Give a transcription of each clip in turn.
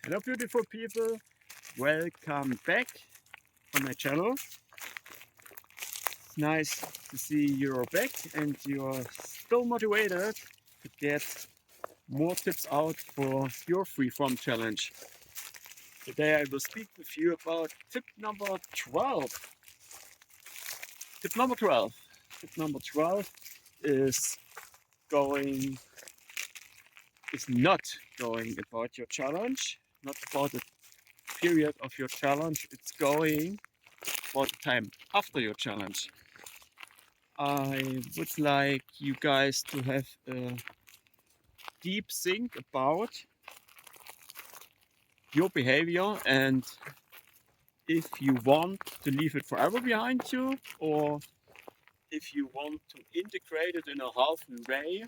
Hello beautiful people, welcome back on my channel. It's nice to see you're back and you're still motivated to get more tips out for your freeform challenge. Today I will speak with you about tip number 12. Tip number 12. Tip number 12 is not going about your challenge, not about the period of your challenge, it's going for the time after your challenge. I would like you guys to have a deep think about your behavior and if you want to leave it forever behind you or if you want to integrate it in a healthy way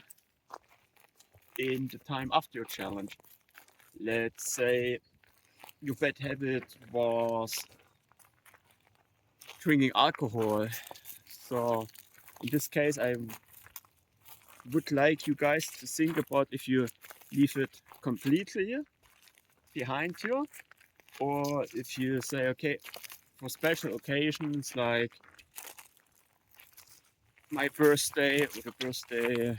in the time after your challenge. Let's say your bad habit was drinking alcohol. So in this case, I would like you guys to think about if you leave it completely behind you or if you say, okay, for special occasions like my birthday or the birthday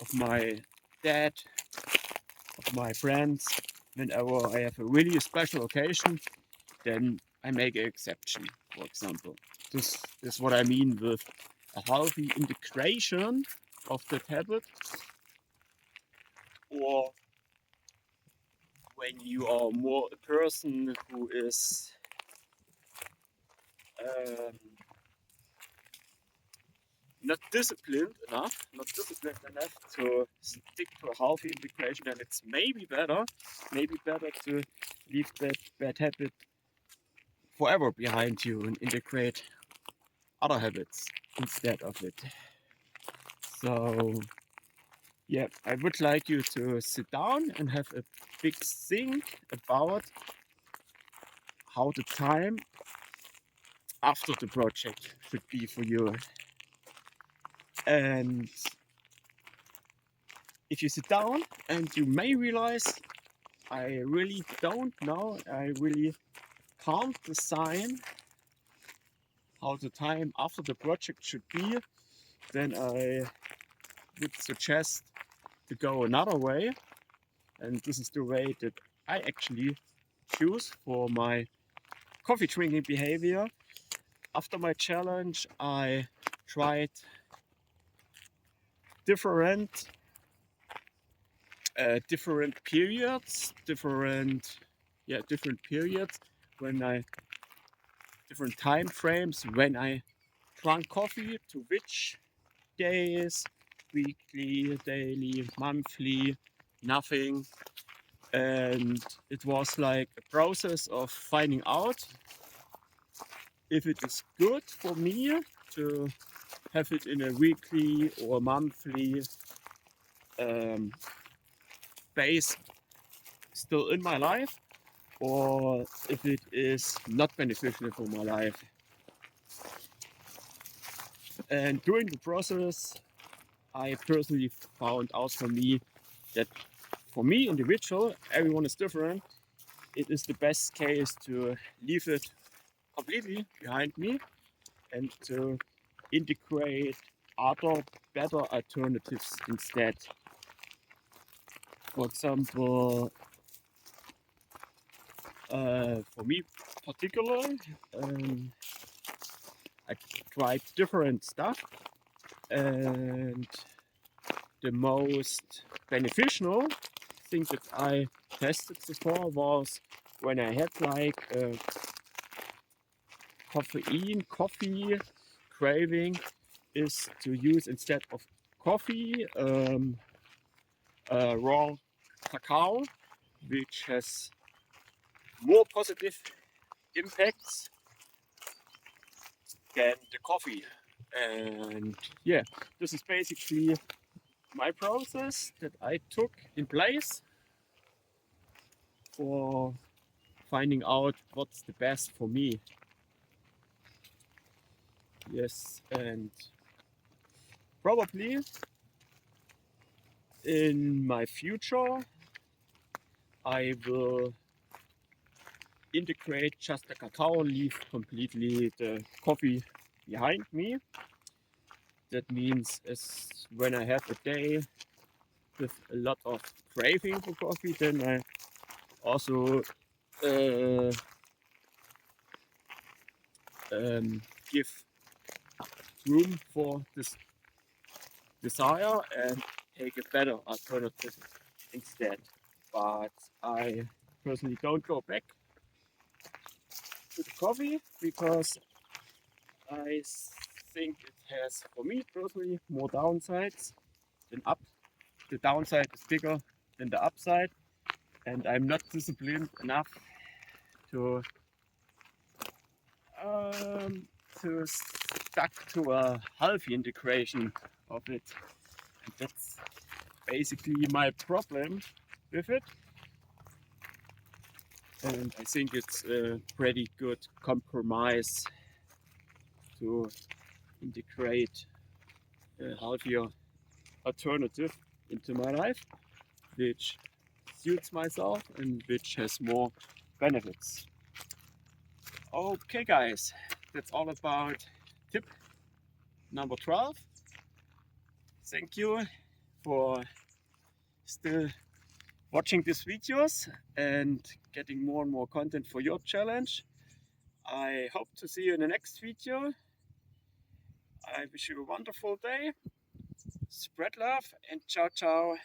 of my dad, of my friends, whenever I have a really special occasion, then I make an exception, for example. This is what I mean with a healthy integration of that habit, or when you are more a person who is um, not disciplined enough to stick to a healthy integration, then it's maybe better to leave that bad habit forever behind you and integrate other habits instead of it. So yeah, I would like you to sit down and have a big think about how the time after the project should be for you. And if you sit down and you may realize, I really don't know, I really can't design how the time after the project should be, then I would suggest to go another way. And this is the way that I actually choose for my coffee drinking behavior. After my challenge, I tried different different periods, different periods when I different time frames when I drank coffee, to which days, weekly, daily, monthly, nothing. And it was like a process of finding out if it is good for me to have it in a weekly or monthly base still in my life, or if it is not beneficial for my life. And during the process, I personally found out for me that for me, individual, everyone is different. It is the best case to leave it completely behind me and to integrate other better alternatives instead. For example, for me particularly, I tried different stuff, and the most beneficial thing that I tested before was when I had like a coffee craving, is to use instead of coffee raw cacao, which has more positive impacts than the coffee. And yeah, this is basically my process that I took in place for finding out what's the best for me. Yes, and probably in my future I will integrate just the cacao, leave completely the coffee behind me. That means when I have a day with a lot of craving for coffee, then I also uh, give room for this desire and take a better alternative instead. But I personally don't go back to the coffee because I think it has, for me personally, more downsides than up. The downside is bigger than the upside, and I'm not disciplined enough to um, stuck to a healthy integration of it. And that's basically my problem with it. And I think it's a pretty good compromise to integrate a healthier alternative into my life, which suits myself and which has more benefits. Okay, guys, that's all about tip number 12. Thank you for still watching these videos and getting more and more content for your challenge. I hope to see you in the next video. I wish you a wonderful day. Spread love and ciao ciao.